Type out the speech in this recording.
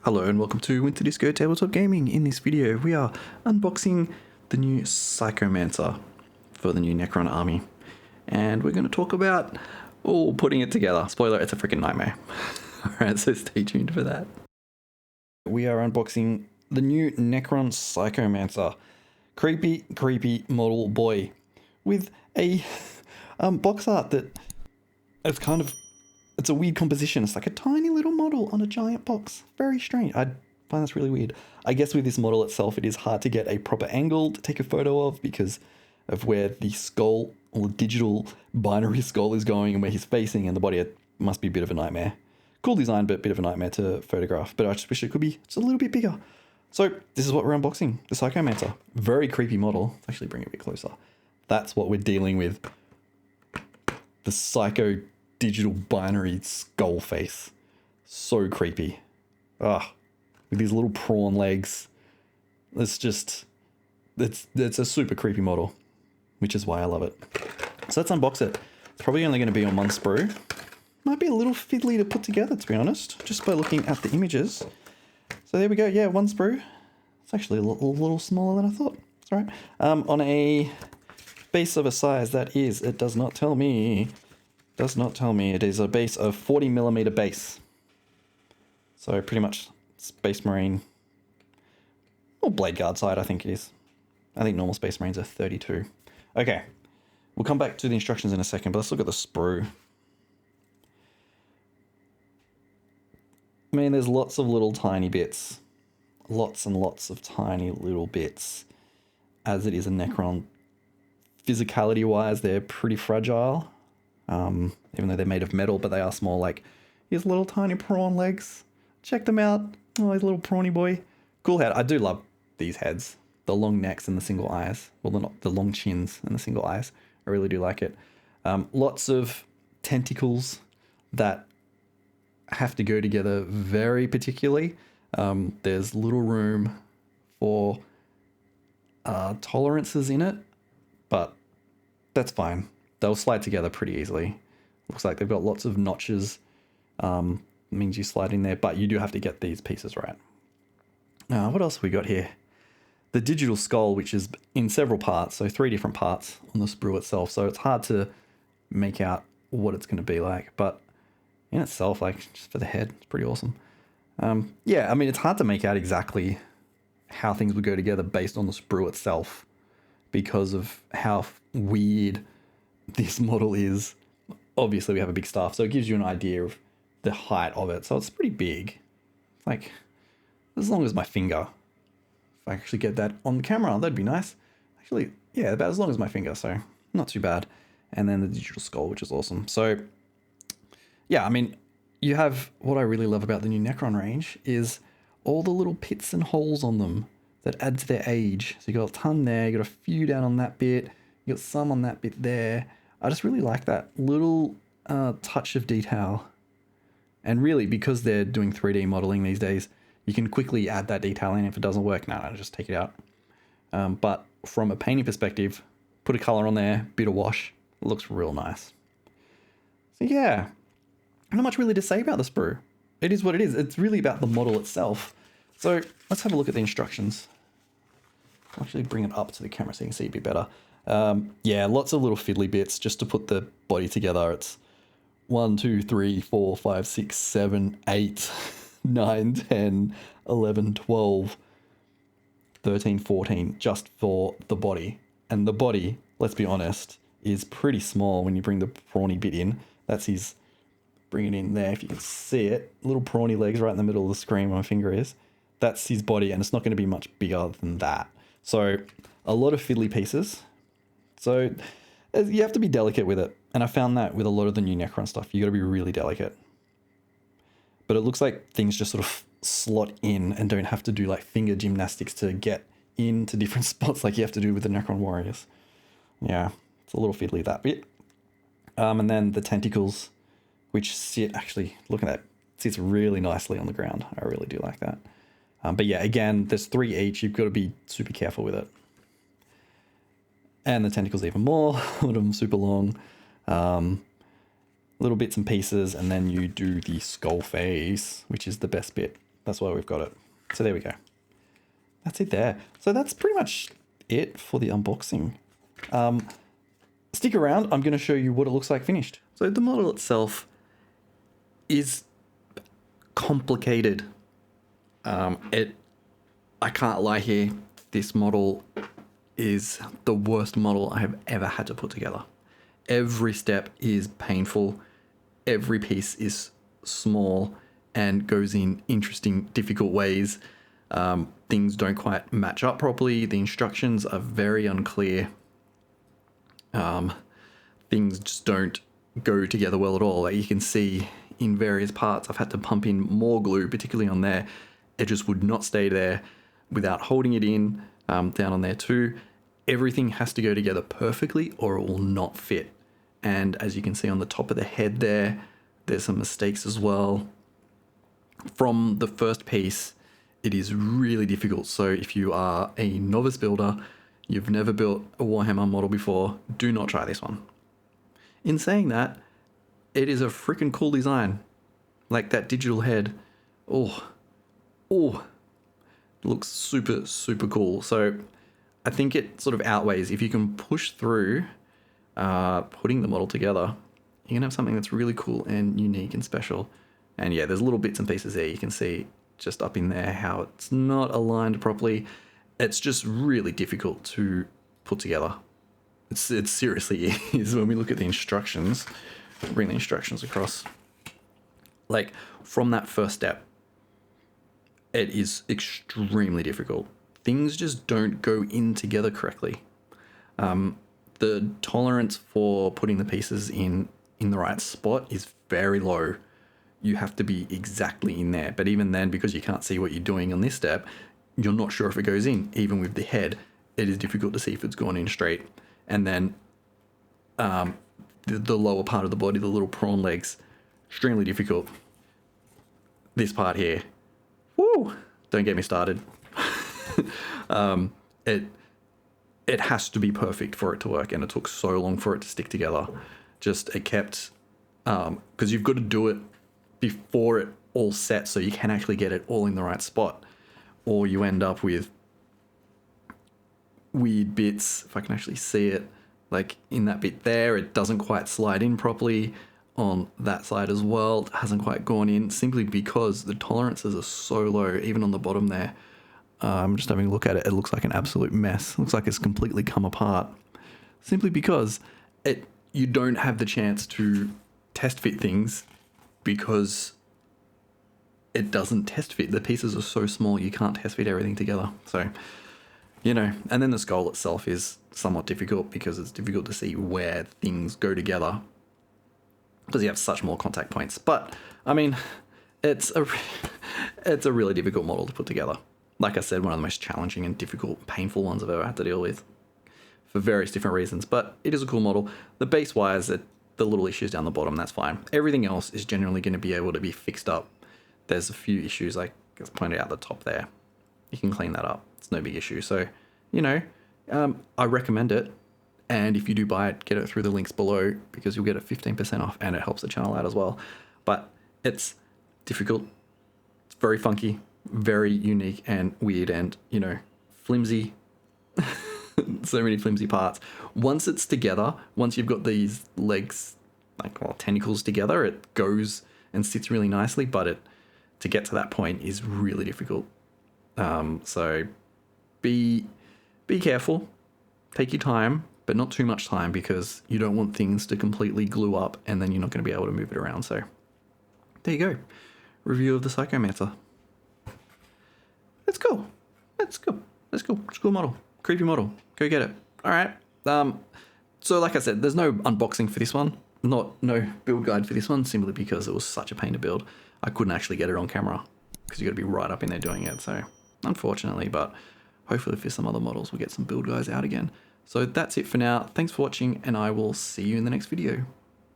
Hello and welcome to Winter Disco Tabletop Gaming. In this video we are unboxing the new Psychomancer for the new Necron army. And we're going to talk about putting it together. Spoiler, it's a freaking nightmare. Alright, so stay tuned for that. We are unboxing the new Necron Psychomancer. Creepy model boy. With a box art that it's a weird composition. It's like a tiny little model on a giant box. Very strange. I find this really weird. I guess with this model itself, it is hard to get a proper angle to take a photo of because of where the skull or digital binary skull is going and where he's facing, and the body. It must be a bit of a nightmare. Cool design, but a bit of a nightmare to photograph. But I just wish it could be just a little bit bigger. So this is what we're unboxing. The Psychomancer. Very creepy model. Let's actually bring it a bit closer. That's what we're dealing with. The Psycho digital binary skull face. So creepy. With these little prawn legs. It's a super creepy model, which is why I love it. So let's unbox it. It's probably only going to be on one sprue. Might be a little fiddly to put together, to be honest, just by looking at the images. So there we go. Yeah, one sprue. It's actually a little smaller than I thought. It's all right. On a base of a size that is, it does not tell me. It is a base of 40mm base. So pretty much Space Marine or Blade Guard side, I think it is. I think normal Space Marines are 32. Okay, we'll come back to the instructions in a second, but let's look at the sprue. I mean, there's lots of little tiny bits. Lots and lots of tiny little bits. As it is a Necron, physicality-wise, they're pretty fragile. Even though they're made of metal, but they are small. Like, his little tiny prawn legs. Check them out. Oh, his little prawny boy. Cool head. I do love these heads. The long necks and the single eyes. Well, they're not the long chins and the single eyes. I really do like it. Lots of tentacles that have to go together very particularly. There's little room for tolerances in it, but that's fine. They'll slide together pretty easily. Looks like they've got lots of notches. Means you slide in there, but you do have to get these pieces right. What else have we got here? The digital skull, which is in several parts, so 3 different parts on the sprue itself. So it's hard to make out what it's going to be like, but in itself, like just for the head, it's pretty awesome. Yeah, I mean, it's hard to make out exactly how things would go together based on the sprue itself because of how weird this model is. Obviously we have a big staff, so it gives you an idea of the height of it. So it's pretty big, like as long as my finger. If I actually get that on the camera, that'd be nice. Actually, yeah, about as long as my finger, so not too bad. And then the digital skull, which is awesome. So yeah, I mean, you have, what I really love about the new Necron range is all the little pits and holes on them that add to their age. So you got a ton there, you got a few down on that bit, you got some on that bit there. I just really like that little touch of detail. And really, because they're doing 3D modeling these days, you can quickly add that detail in. If it doesn't work, no, just take it out. But from a painting perspective, put a color on there, bit of wash, it looks real nice. So yeah, not much really to say about the sprue. It is what it is. It's really about the model itself. So let's have a look at the instructions. I'll actually bring it up to the camera so you can see a bit better. Yeah, lots of little fiddly bits just to put the body together. It's 1, 2, 3, 4, 5, 6, 7, 8, 9, 10, 11, 12, 13, 14, just for the body. And the body, let's be honest, is pretty small when you bring the prawny bit in. That's his, bring it in there if you can see it. Little prawny legs right in the middle of the screen where my finger is. That's his body, and it's not going to be much bigger than that. So a lot of fiddly pieces. So you have to be delicate with it. And I found that with a lot of the new Necron stuff, you got to be really delicate. But it looks like things just sort of slot in and don't have to do like finger gymnastics to get into different spots like you have to do with the Necron warriors. Yeah, it's a little fiddly, that bit. And then the tentacles, which sit, actually, look at that, sits really nicely on the ground. I really do like that. But yeah, again, there's 3 each. You've got to be super careful with it. And the tentacles even more. A lot of them super long. Little bits and pieces, and then you do the skull face, which is the best bit. That's why we've got it. So there we go. That's it there. So that's pretty much it for the unboxing. Stick around. I'm going to show you what it looks like finished. So the model itself is complicated. I can't lie here. This model is the worst model I have ever had to put together. Every step is painful. Every piece is small and goes in interesting, difficult ways. Things don't quite match up properly. The instructions are very unclear. Things just don't go together well at all. Like you can see in various parts, I've had to pump in more glue, particularly on there. It just would not stay there without holding it in, down on there too. Everything has to go together perfectly or it will not fit. And as you can see on the top of the head there, there's some mistakes as well. From the first piece, it is really difficult. So if you are a novice builder, you've never built a Warhammer model before, do not try this one. In saying that, it is a freaking cool design. Like that digital head. Oh, it looks super, super cool. So I think it sort of outweighs, if you can push through putting the model together, you can have something that's really cool and unique and special. And yeah, there's little bits and pieces there. You can see just up in there how it's not aligned properly. It's just really difficult to put together. It seriously is. When we look at the instructions, bring the instructions across, like from that first step, it is extremely difficult. Things just don't go in together correctly. The tolerance for putting the pieces in the right spot is very low. You have to be exactly in there. But even then, because you can't see what you're doing on this step, you're not sure if it goes in. Even with the head, it is difficult to see if it's gone in straight. And then the lower part of the body, the little prawn legs, extremely difficult. This part here, woo, don't get me started. It has to be perfect for it to work, and it took so long for it to stick together. It kept, because you've got to do it before it all sets so you can actually get it all in the right spot, or you end up with weird bits. If I can actually see it, like in that bit there, it doesn't quite slide in properly. On that side as well, it hasn't quite gone in, simply because the tolerances are so low, even on the bottom there. I'm just having a look at it. It looks like an absolute mess. It looks like it's completely come apart, simply because you don't have the chance to test fit things, because it doesn't test fit. The pieces are so small, you can't test fit everything together. So, you know, and then the skull itself is somewhat difficult, because it's difficult to see where things go together, because you have such more contact points. But I mean, it's a really difficult model to put together. Like I said, one of the most challenging and difficult, painful ones I've ever had to deal with, for various different reasons. But it is a cool model. The base wires, the little issues down the bottom, that's fine. Everything else is generally going to be able to be fixed up. There's a few issues, like I pointed out the top there. You can clean that up. It's no big issue. So, you know, I recommend it. And if you do buy it, get it through the links below, because you'll get it 15% off, and it helps the channel out as well. But it's difficult. It's very funky, very unique and weird, and, you know, flimsy. So many flimsy parts. Once it's together, once you've got these legs, like, well, tentacles together, it goes and sits really nicely, but to get to that point is really difficult. So be careful, take your time, but not too much time, because you don't want things to completely glue up and then you're not going to be able to move it around. So there you go. Review of the Psychomancer. It's cool. It's cool. It's cool. It's a cool model. Creepy model. Go get it. All right. So like I said, there's no unboxing for this one. No build guide for this one, simply because it was such a pain to build. I couldn't actually get it on camera, because you got to be right up in there doing it. So unfortunately, but hopefully for some other models, we'll get some build guides out again. So that's it for now. Thanks for watching, and I will see you in the next video.